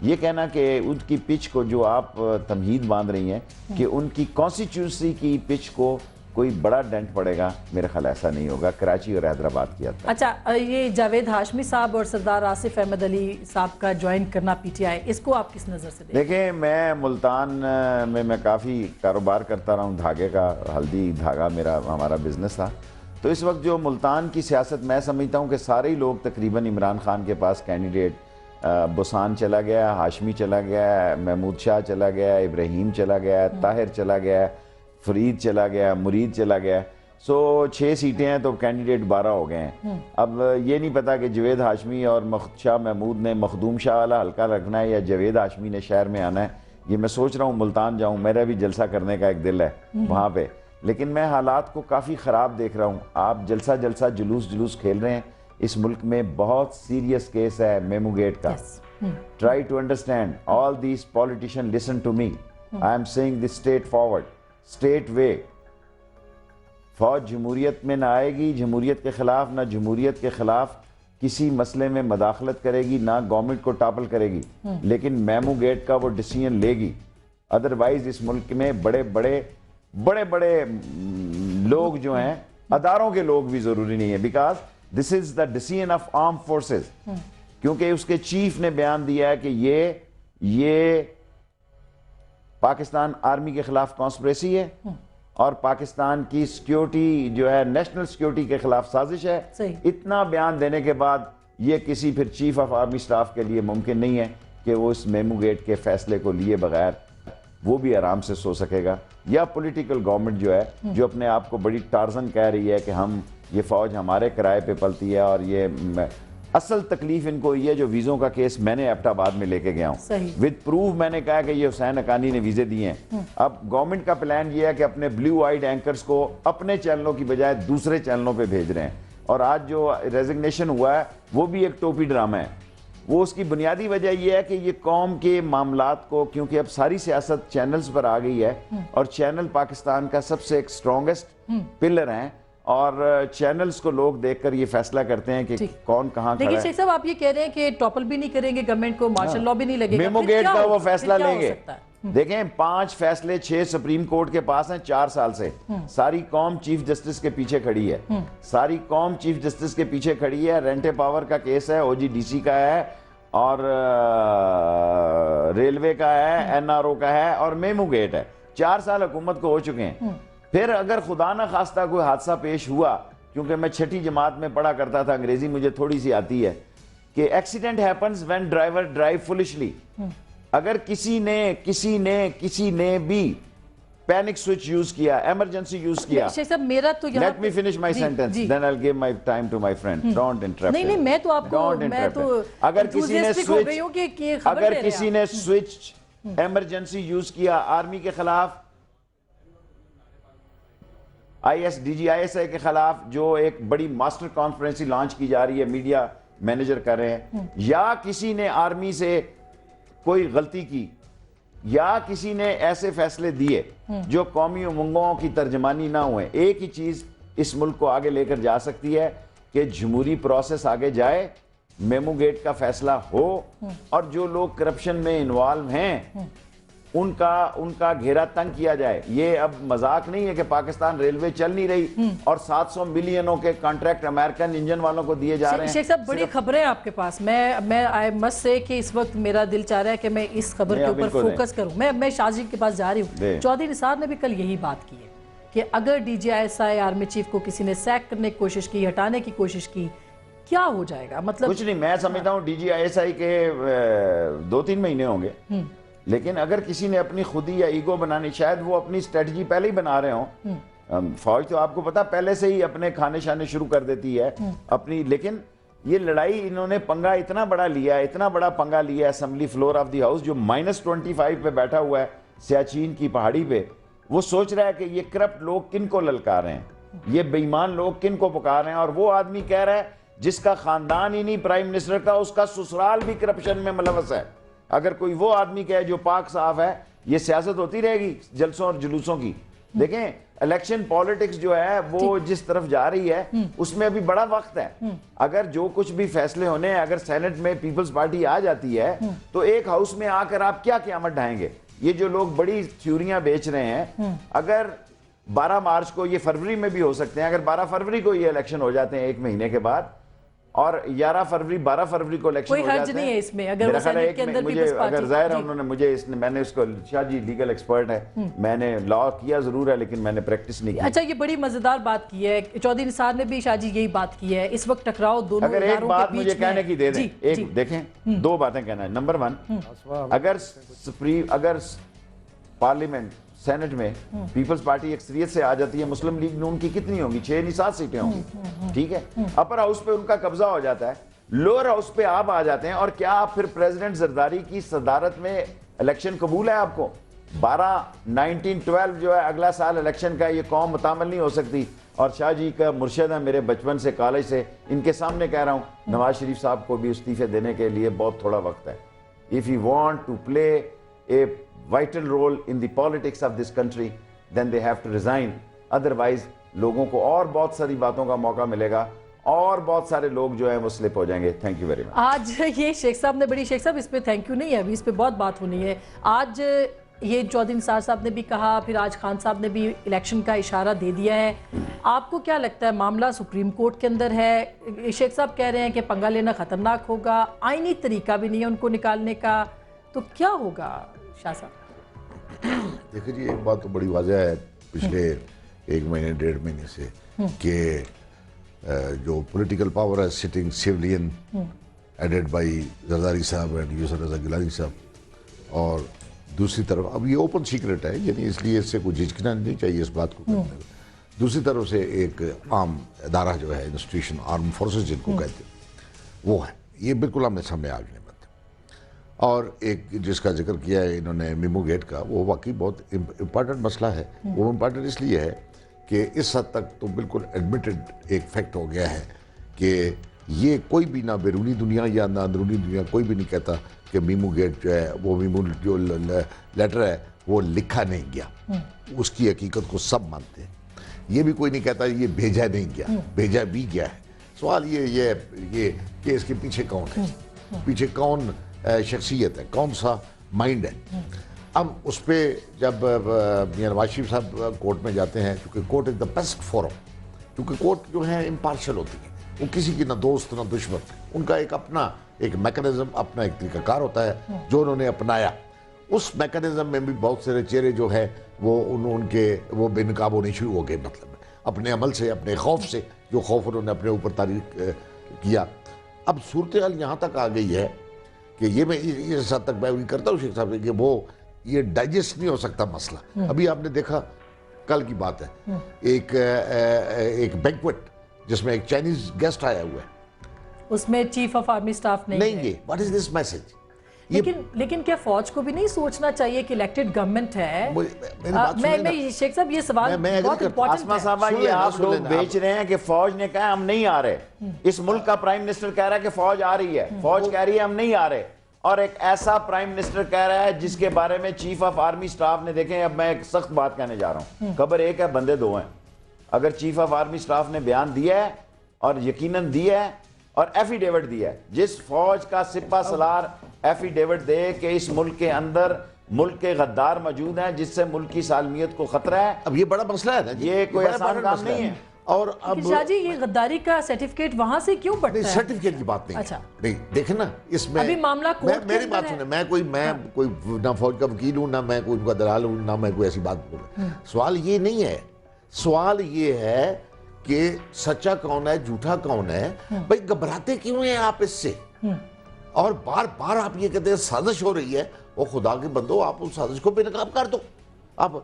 یہ کہنا کہ ان کی پچ کو جو آپ تمہید باندھ رہی ہیں کہ ان کی کانسٹیٹیوئنسی کی پچ کو کوئی بڑا ڈینٹ پڑے گا، میرا خیال ایسا نہیں ہوگا، کراچی اور حیدرآباد کی حد تک۔ اچھا، یہ جاوید ہاشمی صاحب اور سردار آصف احمد علی صاحب کا جوائن کرنا پی ٹی آئی، اس کو آپ کس نظر سے دیکھیں میں ملتان میں کافی کاروبار کرتا رہا ہوں دھاگے کا، ہلدی دھاگا ہمارا بزنس تھا، تو اس وقت جو ملتان کی سیاست میں سمجھتا ہوں کہ سارے ہی لوگ تقریباً عمران خان کے پاس کینڈیڈیٹ، بسان چلا گیا، ہاشمی چلا گیا، محمود شاہ چلا گیا، ابراہیم چلا گیا، طاہر چلا گیا، فرید چلا گیا، مرید چلا گیا، 6 سیٹیں ہیں تو کینڈیڈیٹ 12 ہو گئے ہیں۔ اب یہ نہیں پتا کہ جوید ہاشمی اور شاہ محمود نے مخدوم شاہ والا حلقہ رکھنا ہے یا جوید ہاشمی نے شہر میں آنا ہے، یہ میں سوچ رہا ہوں ملتان جاؤں، میرا بھی جلسہ کرنے کا ایک دل ہے وہاں پہ، لیکن میں حالات کو کافی خراب دیکھ رہا ہوں۔ آپ جلسہ جلوس کھیل رہے ہیں، اس ملک میں بہت سیریس کیس ہے میمو گیٹ کا۔ Try to understand, all these politicians listen to me. I am saying this straight way. فوج جمہوریت میں نہ آئے گی، جمہوریت کے خلاف نہ جمہوریت کے خلاف کسی مسئلے میں مداخلت کرے گی، نہ گورنمنٹ کو ٹاپل کرے گی، لیکن میمو گیٹ کا وہ ڈیسیژن لے گی۔ ادروائز اس ملک میں بڑے بڑے لوگ جو ہیں، اداروں کے لوگ بھی ضروری نہیں ہیں، because this is the decision of arm forces, کیونکہ اس کے چیف نے بیان دیا ہے کہ یہ پاکستان آرمی کے خلاف کانسپریسی ہے اور پاکستان کی سیکیورٹی جو ہے نیشنل سیکیورٹی کے خلاف سازش ہے۔ اتنا بیان دینے کے بعد یہ کسی پھر چیف آف آرمی سٹاف کے لیے ممکن نہیں ہے کہ وہ اس میمو گیٹ کے فیصلے کو لیے بغیر وہ بھی آرام سے سو سکے گا، یا پولیٹیکل گورنمنٹ جو ہے جو اپنے آپ کو بڑی ٹارزن کہہ رہی ہے کہ یہ فوج ہمارے کرائے پہ پلتی ہے، اور یہ اصل تکلیف ان کو یہ جو ویزوں کا کیس میں نے ایبٹ آباد میں لے کے گیا ہوں ود پروف، میں نے کہا کہ یہ حسین حقانی نے ویزے دیے ہیں۔ اب گورنمنٹ کا پلان یہ ہے کہ اپنے بلیو آئیڈ اینکرز کو اپنے چینلوں کی بجائے دوسرے چینلوں پہ بھیج رہے ہیں، اور آج جو ریزگنیشن ہوا ہے وہ بھی ایک ٹوپی ڈرامہ ہے۔ وہ اس کی بنیادی وجہ یہ ہے کہ یہ قوم کے معاملات کو، کیونکہ اب ساری سیاست چینلز پر آ گئی ہے اور چینل پاکستان کا سب سے ایک سٹرونگسٹ پلر ہیں، اور چینلز کو لوگ دیکھ کر یہ فیصلہ کرتے ہیں کہ کون کہاں کھڑا ہے۔ لیکن شیخ صاحب آپ یہ کہہ رہے ہیں کہ ٹاپل بھی نہیں کریں گے گورنمنٹ کو، مارشل لاء بھی نہیں لگے گا، میمو گیٹ کا وہ فیصلہ لیں گے۔ دیکھیں 5 فیصلے 6 سپریم کورٹ کے پاس ہیں 4 سال سے، ساری قوم چیف جسٹس کے پیچھے کھڑی ہے، ساری قوم چیف جسٹس کے پیچھے کھڑی ہے۔ رینٹ پاور کا کیس ہے، او جی ڈی سی کا ہے، اور ریلوے کا ہے، این آر او کا ہے، اور میمو گیٹ ہے۔ 4 سال حکومت کو ہو چکے ہیں۔ پھر اگر خدا نہ خواستہ کوئی حادثہ پیش ہوا، کیونکہ میں 6ٹھی جماعت میں پڑھا کرتا تھا، انگریزی مجھے تھوڑی سی آتی ہے، کہ accident happens when driver drive foolishly, اگر کسی نے بھی پینک سوئچ یوز کیا، ایمرجنسی یوز کیا۔ شیخ صاحب میرا تو یہاں Let me finish my sentence, then I'll give my time to my friend. Don't interrupt. نہیں میں تو آپ کو اگر کسی نے سوئچ ایمرجنسی یوز کیا آرمی کے خلاف، ڈی جی آئی ایس آئی کے خلاف، جو ایک بڑی ماسٹر کانفرنس لانچ کی جا رہی ہے، میڈیا مینیجر کر رہے ہیں، یا کسی نے آرمی سے کوئی غلطی کی، یا کسی نے ایسے فیصلے دیے جو قومی امنگوں کی ترجمانی نہ ہوئے، ایک ہی چیز اس ملک کو آگے لے کر جا سکتی ہے کہ جمہوری پروسیس آگے جائے، میمو گیٹ کا فیصلہ ہو، اور جو لوگ کرپشن میں انوالو ہیں ان کا گھیرا تنگ کیا جائے۔ یہ اب مذاق نہیں ہے کہ پاکستان ریلوے چل نہیں رہی اور 700 ملینوں کے کانٹریکٹ امریکن انجن والوں کو دیے جا رہے ہیں۔ شیخ صاحب بڑی خبریں آپ کے پاس، میں آئی مسٹ سے کہ اس وقت میرا دل چاہ رہا ہے کہ میں اس خبر کے اوپر فوکس کروں۔ میں شاہ کے پاس جا رہی ہوں۔ چودھری نثار نے بھی کل یہی بات کی ہے کہ اگر D G I S I army chief کو کسی نے سیک کرنے کی کوشش کی، ہٹانے کی کوشش کی، کیا ہو جائے گا؟ مطلب کچھ نہیں، میں سمجھتا ہوں ڈی جی آئی ایس آئی کے 2-3 مہینے ہوں گے، لیکن اگر کسی نے اپنی خودی یا ایگو بنانی، شاید وہ اپنی اسٹریٹجی پہلے ہی بنا رہے ہوں۔ فوج تو آپ کو پتا پہلے سے ہی اپنے کھانے شانے شروع کر دیتی ہے اپنی، لیکن یہ لڑائی انہوں نے پنگا اتنا بڑا لیا ہے، اتنا بڑا پنگا لیا ہے assembly floor of the house, جو -25 پہ بیٹھا ہوا ہے سیاچین کی پہاڑی پہ، وہ سوچ رہا ہے کہ یہ کرپٹ لوگ کن کو للکار رہے ہیں، یہ بے ایمان لوگ کن کو پکار رہے ہیں، اور وہ آدمی کہہ رہا ہے جس کا خاندان ہی نہیں پرائم منسٹر کا، اس کا سسرال بھی کرپشن میں ملوث ہے۔ اگر کوئی وہ آدمی کہے جو پاک صاف ہے، یہ سیاست ہوتی رہے گی جلسوں اور جلوسوں کی؟ دیکھیں الیکشن پالیٹکس جو ہے وہ جس طرف جا رہی ہے اس میں ابھی بڑا وقت ہے. اگر جو کچھ بھی فیصلے ہونے ہیں, اگر سینٹ میں پیپلز پارٹی آ جاتی ہے تو ایک ہاؤس میں آ کر آپ کیا قیامت ڈھائیں گے؟ یہ جو لوگ بڑی تھیوریاں بیچ رہے ہیں, اگر 12 مارچ کو, یہ فروری میں بھی ہو سکتے ہیں, اگر 12 فروری کو یہ الیکشن ہو جاتے ہیں ایک مہینے کے بعد, اور 11 فروری 12 فروری کو الیکشن ہو جاتے ہیں, کوئی حرج نہیں ہے اس میں. اگر میرا وہ خیال ہے سینٹ کے اندر مجھے اگر ظاہر ہے انہوں نے مجھے میں نے اس کو, شاہ جی لیگل ایکسپرٹ ہے, میں نے لا کیا ضرور ہے لیکن میں نے پریکٹس نہیں کی. اچھا, یہ بڑی مزیدار بات کی ہے چودھری نثار نے بھی, شاہ جی یہی بات کی ہے, اس وقت ٹکراؤ دونوں اگر ایک اداروں کے بات بیچ مجھے میں کہنے کی دے دیں, ایک دیکھیں 2 باتیں کہنا ہے. نمبر 1, اگر پارلیمنٹ سینٹ میں پیپلز پارٹی اکثریت سے آ جاتی ہے, مسلم لیگ نون کی کتنی ہوں گی؟ 6 نہیں 7 سیٹیں ہوں گی, ٹھیک ہے. اپر ہاؤس پہ ان کا قبضہ ہو جاتا ہے, لوور ہاؤس پہ آپ آ جاتے ہیں, اور کیا آپ پھر پریزیڈنٹ زرداری کی صدارت میں الیکشن قبول ہے آپ کو؟ 1912 جو ہے اگلا سال الیکشن کا, یہ قوم متعامل نہیں ہو سکتی. اور شاہ جی کا مرشد ہے میرے بچپن سے, کالج سے, ان کے سامنے کہہ رہا ہوں, نواز شریف صاحب کو بھی استعفے دینے کے لیے بہت تھوڑا وقت ہے. If you want to play a vital role in the politics of this country, then they have to resign. Otherwise, لوگوں کو اور بہت ساری باتوں کا موقع ملے گا, اور بہت سارے لوگ جو ہیں وہ سلپ ہو جائیں گے. Thank you very much. آج یہ شیخ صاحب نے بڑی, شیخ صاحب اس پہ تھینک یو نہیں ہے, ابھی اس پہ بہت بات ہونی ہے. آج یہ چودھری نثار صاحب نے بھی کہا, پھر آج خان صاحب نے بھی الیکشن کا اشارہ دے دیا ہے. آپ کو کیا لگتا ہے معاملہ سپریم کورٹ کے اندر ہے؟ شیخ صاحب کہہ رہے ہیں کہ پنگا لینا خطرناک ہوگا, آئینی طریقہ بھی نہیں ہے ان کو نکالنے کا, تو کیا ہوگا شاہ صاحب؟ دیکھیں جی, ایک بات تو بڑی واضح ہے پچھلے 1 مہینے 1.5 مہینے سے, کہ جو پولیٹیکل پاور ہے sitting civilian added by Zardari صاحب اینڈ یوسف رضا گیلانی صاحب, اور دوسری طرف اب یہ اوپن سیکرٹ ہے, یعنی اس لیے اس سے کوئی جھجکنا نہیں چاہیے اس بات کو کرنے میں. دوسری طرف سے ایک عام ادارہ جو ہے, انسٹیٹیوشن, آرم فورسز جن کو کہتے ہیں, وہ ہے. یہ بالکل ہم نے سامنے آ گئے. اور ایک جس کا ذکر کیا ہے انہوں نے, میمو گیٹ کا, وہ واقعی بہت امپارٹنٹ مسئلہ ہے. وہ امپارٹنٹ اس لیے ہے کہ اس حد تک تو بالکل ایڈمیٹڈ ایک فیکٹ ہو گیا ہے کہ یہ کوئی بھی نہ بیرونی دنیا یا نہ اندرونی دنیا کوئی بھی نہیں کہتا کہ میمو گیٹ جو ہے, وہ میمو جو لیٹر ہے وہ لکھا نہیں گیا. اس کی حقیقت کو سب مانتے ہیں. یہ بھی کوئی نہیں کہتا یہ بھیجا نہیں گیا, بھیجا بھی گیا ہے. سوال یہ کہ اس کے پیچھے کون ہے, پیچھے کون شخصیت ہے, کون سا مائنڈ ہے. اب اس پہ جب میاں نواز شریف صاحب کورٹ میں جاتے ہیں, کیونکہ court is the best forum, کیونکہ کورٹ جو ہے امپارشل ہوتی ہے, وہ کسی کی نہ دوست نہ دشمن, ان کا ایک اپنا ایک میکنزم, اپنا ایک طریقہ کار ہوتا ہے جو انہوں نے اپنایا. اس میکنزم میں بھی بہت سارے چہرے جو ہیں ان کے وہ بے نقاب ہونے شروع ہو گئے, مطلب اپنے عمل سے, اپنے خوف سے, جو خوف انہوں نے اپنے اوپر تاریخ کیا. اب صورتحال یہاں تک آ گئی ہے کہ یہ میں اس حد تک میں کرتا ہوں شیخ صاحب سے کہ وہ یہ ڈائجسٹ نہیں ہو سکتا مسئلہ. ابھی آپ نے دیکھا, کل کی بات ہے, ایک بینکویٹ جس میں ایک چائنیز گیسٹ آیا ہوا ہے, اس میں چیف آف آرمی سٹاف نہیں ہے. What is this message? لیکن کیا فوج کو بھی نہیں سوچنا چاہیے کہ الیکٹڈ گورنمنٹ ہے؟ میں شیخ صاحب یہ سوال بہت امپورٹنٹ ہے. صاحبہ, یہ آپ لوگ بیچ رہے ہیں کہ فوج نے کہا ہم نہیں آ رہے. اس ملک کا پرائم منسٹر کہہ رہا ہے کہ فوج آ رہی ہے, فوج کہہ رہی ہے ہم نہیں آ رہے, اور ایک ایسا پرائم منسٹر کہہ رہا ہے جس کے بارے میں چیف آف آرمی سٹاف نے, دیکھیں اب میں ایک سخت بات کہنے جا رہا ہوں, خبر ایک ہے بندے 2 ہیں. اگر چیف آف آرمی سٹاف نے بیان دیا ہے, اور یقیناً دیا ہے, اور ایفیڈیوٹ دیا ہے, جس فوج کا سپہ سالار ایفیڈیوٹ دے کہ اس ملک کے اندر ملک کے غدار موجود ہیں جس سے ملک کی سالمیت کو خطرہ ہے. اب یہ بڑا مسئلہ ہے نا, یہ کوئی آسان کام نہیں ہے. اور اب شاہ جی یہ غداری کا سرٹیفکیٹ وہاں سے کیوں پڑتا ہے؟ سرٹیفکیٹ کی بات نہیں ہے. نہیں دیکھیں نا, اس میں ابھی معاملہ کورٹ کے میری بات سنیں, میں کوئی نہ فوج کا وکیل ہوں, نہ میں کوئی ان کا دلال ہوں, نہ میں کوئی ایسی بات بولوں. سوال یہ نہیں ہے, سوال یہ ہے کہ سچا کون ہے, جھوٹا کون ہے. بھائی گھبراتے کیوں ہیں آپ اس سے؟ اور بار بار آپ یہ کہتے ہیں سازش ہو رہی ہے. وہ خدا کے بندو, آپ اس سازش کو بے نقاب کر دو. اب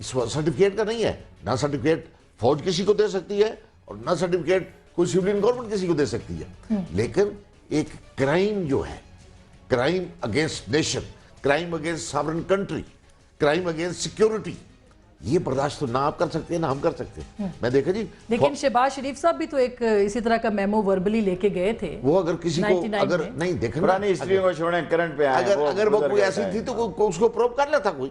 سرٹیفکیٹ کا نہیں ہے, نہ سرٹیفکیٹ فوج کسی کو دے سکتی ہے, اور نہ سرٹیفکیٹ کوئی سیولین گورنمنٹ کسی کو دے سکتی ہے. لیکن ایک کرائم جو ہے, crime against nation, crime against sovereign country, crime against security, یہ برداشت تو نہ آپ کر سکتے ہیں نہ ہم کر سکتے ہیں. میں دیکھا جی, لیکن شہباز شریف صاحب بھی تو ایک اسی طرح کا میمو وربلی لے کے گئے تھے. وہ اگر کسی کو اگر نہیں دیکھیں, پرانی ہسٹری کو چھوڑیں, کرنٹ پہ آئیں, اگر وہ کوئی ایسی تھی تو اس کو پروب کر لیتا کوئی.